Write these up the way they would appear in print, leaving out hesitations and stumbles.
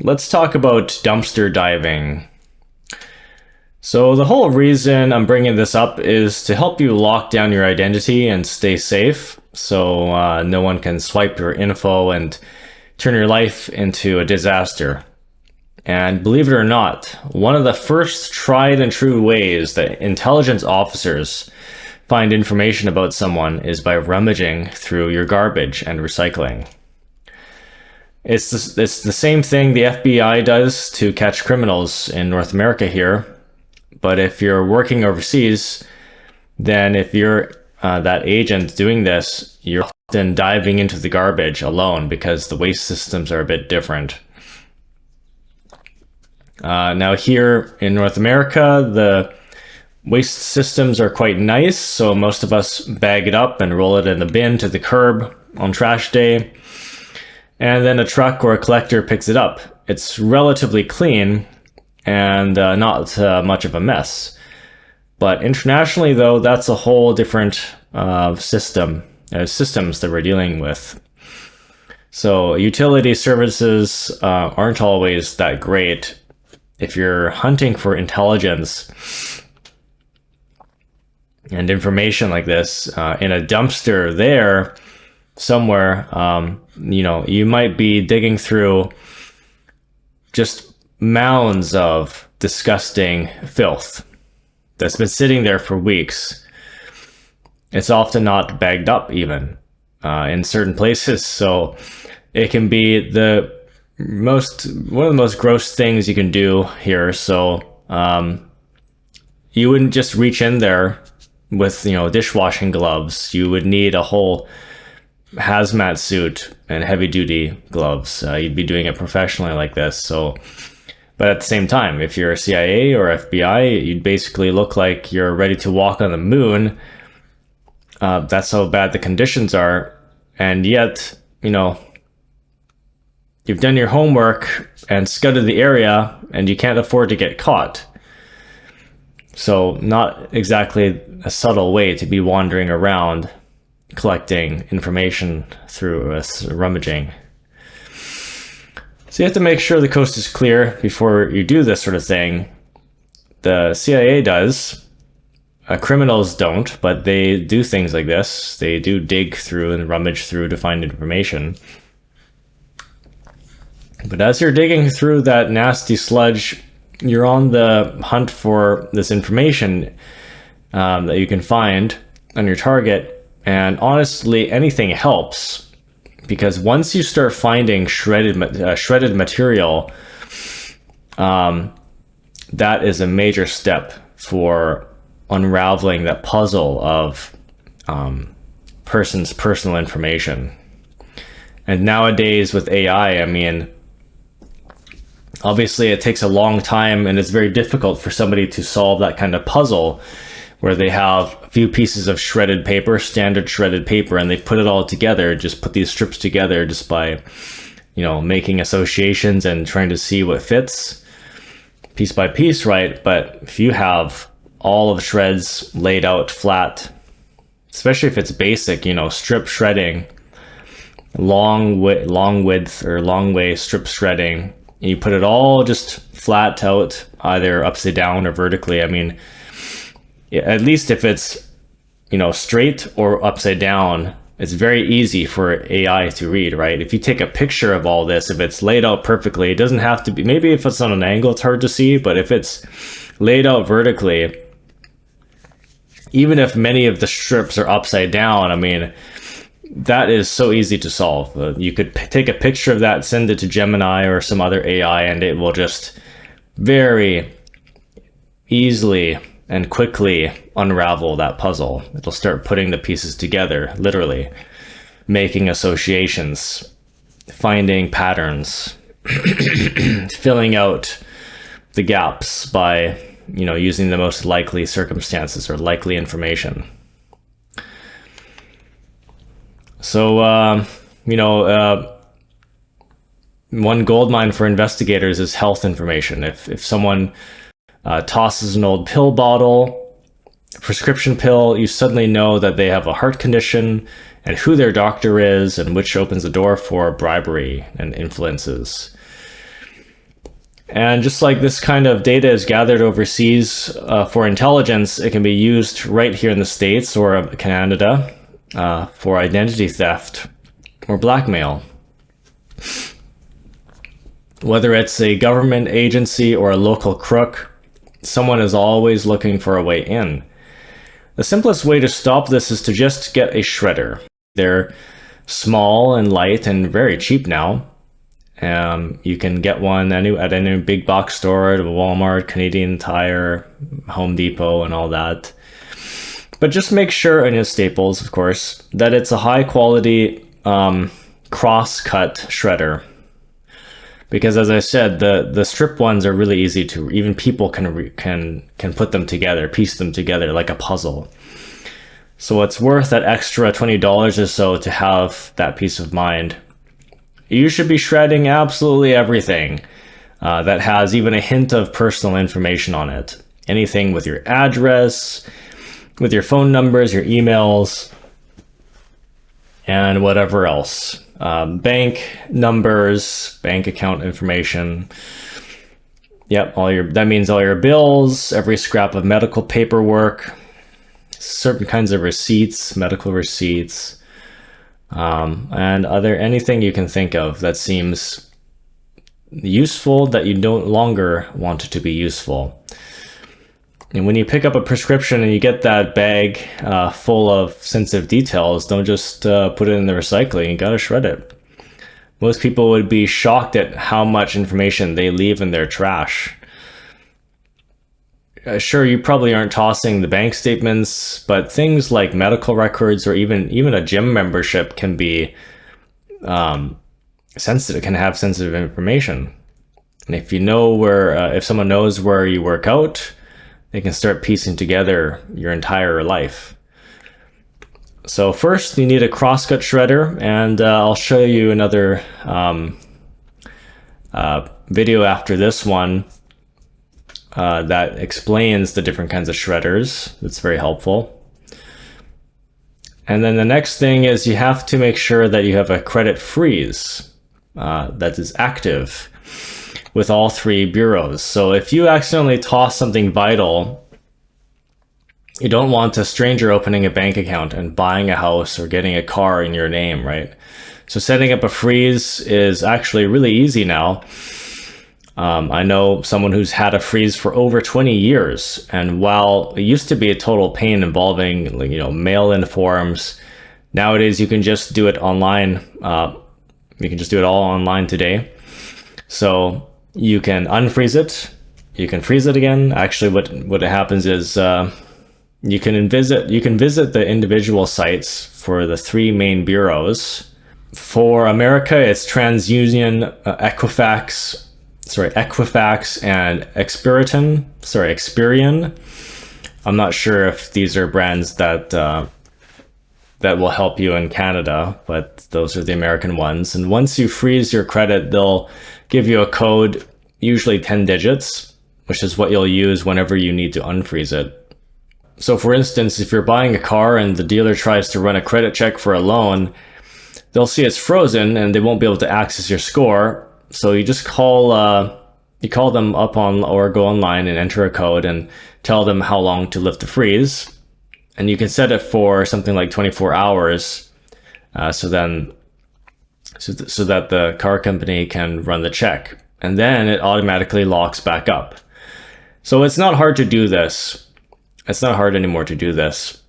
Let's talk about dumpster diving. So the whole reason I'm bringing this up is to help you lock down your identity and stay safe, so no one can swipe your info and turn your life into a disaster. And believe it or not, one of the first tried and true ways that intelligence officers find information about someone is by rummaging through your garbage and recycling. It's the same thing the FBI does to catch criminals in North America here. But if you're working overseas, then if you're that agent doing this, you're often diving into the garbage alone because the waste systems are a bit different. Now here in North America, the waste systems are quite nice, so most of us bag it up and roll it in the bin to the curb on trash day. And then a truck or a collector picks it up. It's relatively clean and not much of a mess. But internationally, though, that's a whole different systems that we're dealing with. So utility services aren't always that great. If you're hunting for intelligence and information like this in a dumpster there somewhere, you might be digging through just mounds of disgusting filth that's been sitting there for weeks. It's often not bagged up even in certain places, so it can be one of the most gross things you can do here. So you wouldn't just reach in there with dishwashing gloves. You would need a whole hazmat suit and heavy duty gloves. You'd be doing it professionally like this. But at the same time, if you're CIA or FBI, you'd basically look like you're ready to walk on the moon. That's how bad the conditions are. And yet, you've done your homework and scudded the area and you can't afford to get caught. So not exactly a subtle way to be wandering around collecting information through rummaging. So you have to make sure the coast is clear before you do this sort of thing. The CIA does. Criminals don't, but they do things like this. They do dig through and rummage through to find information. But as you're digging through that nasty sludge, you're on the hunt for this information that you can find on your target. And honestly, anything helps, because once you start finding shredded material, that is a major step for unraveling that puzzle of person's personal information. And nowadays with AI, obviously it takes a long time and it's very difficult for somebody to solve that kind of puzzle where they have a few pieces of shredded paper, standard shredded paper, and they put it all together, just put these strips together just by, making associations and trying to see what fits piece by piece, right? But if you have all of the shreds laid out flat, especially if it's basic, strip shredding, long width or long way strip shredding, and you put it all just flat out, either upside down or vertically. At least if it's, straight or upside down, it's very easy for AI to read, right? If you take a picture of all this, if it's laid out perfectly, it doesn't have to be, maybe if it's on an angle, it's hard to see, but if it's laid out vertically, even if many of the strips are upside down, that is so easy to solve. You could take a picture of that, send it to Gemini or some other AI, and it will just very easily and quickly unravel that puzzle. It'll start putting the pieces together, literally, making associations, finding patterns, filling out the gaps by, using the most likely circumstances or likely information. So, one goldmine for investigators is health information. If someone tosses an old pill bottle, a prescription pill, you suddenly know that they have a heart condition and who their doctor is, and which opens the door for bribery and influences. And just like this kind of data is gathered overseas for intelligence, it can be used right here in the States or Canada for identity theft or blackmail. Whether it's a government agency or a local crook, someone is always looking for a way in. The simplest way to stop this is to just get a shredder. They're small and light and very cheap now. You can get one at any big box store, at Walmart, Canadian Tire, Home Depot, and all that. But just make sure, and Staples, of course, that it's a high quality cross-cut shredder. Because as I said, the strip ones are really easy to, even people can put them together, piece them together like a puzzle. So it's worth that extra $20 or so to have that peace of mind. You should be shredding absolutely everything that has even a hint of personal information on it. Anything with your address, with your phone numbers, your emails, and whatever else. Bank numbers, bank account information. Yep, that means all your bills, every scrap of medical paperwork, certain kinds of receipts, medical receipts, and anything you can think of that seems useful that you no longer want it to be useful. And when you pick up a prescription and you get that bag full of sensitive details, don't just put it in the recycling. You gotta shred it. Most people would be shocked at how much information they leave in their trash. Sure, you probably aren't tossing the bank statements, but things like medical records or even a gym membership can be sensitive, can have sensitive information. And if you know if someone knows where you work out, they can start piecing together your entire life. So first, you need a crosscut shredder, and I'll show you another video after this one that explains the different kinds of shredders. It's very helpful. And then the next thing is you have to make sure that you have a credit freeze that is active with all three bureaus. So if you accidentally toss something vital, you don't want a stranger opening a bank account and buying a house or getting a car in your name, right? So setting up a freeze is actually really easy now. I know someone who's had a freeze for over 20 years. And while it used to be a total pain involving, mail-in forms, nowadays you can just do it online. You can just do it all online today. So you can unfreeze it, you can freeze it again. Actually, what happens is you can visit the individual sites for the three main bureaus. For America, it's TransUnion, Equifax, and Experian. I'm not sure if these are brands that will help you in Canada, but those are the American ones. And once you freeze your credit, they'll give you a code, usually 10 digits, which is what you'll use whenever you need to unfreeze it. So for instance, if you're buying a car and the dealer tries to run a credit check for a loan, they'll see it's frozen and they won't be able to access your score. So you just call them up or go online and enter a code and tell them how long to lift the freeze. And you can set it for something like 24 hours. So that the car company can run the check, and then it automatically locks back up. So it's not hard to do this. It's not hard anymore to do this.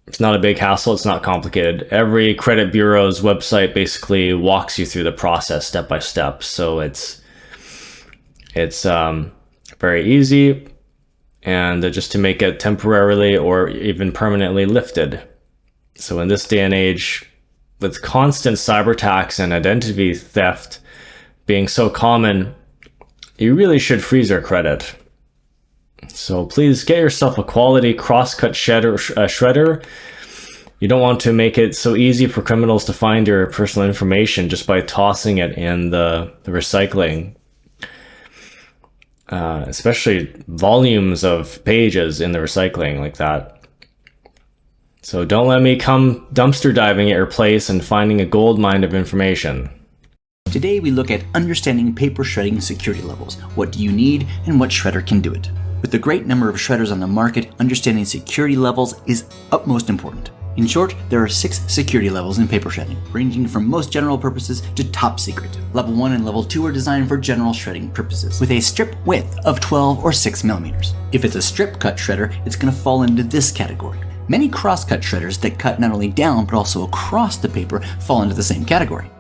It's not a big hassle. It's not complicated. Every credit bureau's website basically walks you through the process step by step. So it's very easy, and just to make it temporarily or even permanently lifted. So in this day and age, with constant cyber attacks and identity theft being so common, you really should freeze your credit. So please get yourself a quality crosscut shredder. You don't want to make it so easy for criminals to find your personal information just by tossing it in the recycling. Especially volumes of pages in the recycling like that. So don't let me come dumpster diving at your place and finding a gold mine of information. Today we look at understanding paper shredding security levels. What do you need and what shredder can do it? With the great number of shredders on the market, understanding security levels is utmost important. In short, there are 6 security levels in paper shredding, ranging from most general purposes to top secret. Level 1 and Level 2 are designed for general shredding purposes, with a strip width of 12 or 6 millimeters. If it's a strip cut shredder, it's going to fall into this category. Many cross-cut shredders that cut not only down but also across the paper fall into the same category.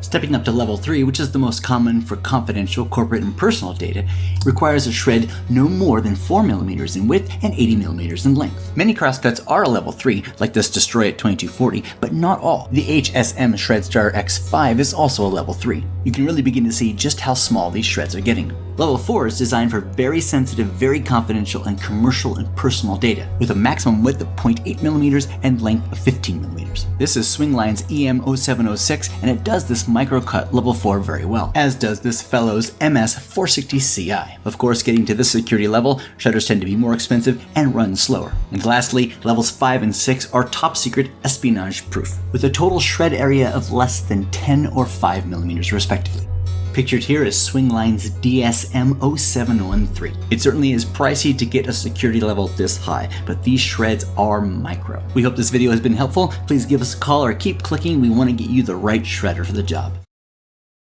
Stepping up to Level 3, which is the most common for confidential, corporate, and personal data, requires a shred no more than 4 millimeters in width and 80 millimeters in length. Many crosscuts are a Level 3, like this Destroy at 2240, but not all. The HSM ShredStar X5 is also a Level 3. You can really begin to see just how small these shreds are getting. Level 4 is designed for very sensitive, very confidential, and commercial and personal data, with a maximum width of 0.8 millimeters and length of 15 millimeters. This is Swingline's EM0706, and it does this microcut Level 4 very well, as does this Fellow's MS460CI. Of course, getting to this security level, shredders tend to be more expensive and run slower. And lastly, Levels 5 and 6 are top secret espionage proof, with a total shred area of less than 10 or 5 millimeters respectively. Pictured here is Swingline's DSM0713. It certainly is pricey to get a security level this high, but these shreds are micro. We hope this video has been helpful. Please give us a call or keep clicking. We want to get you the right shredder for the job.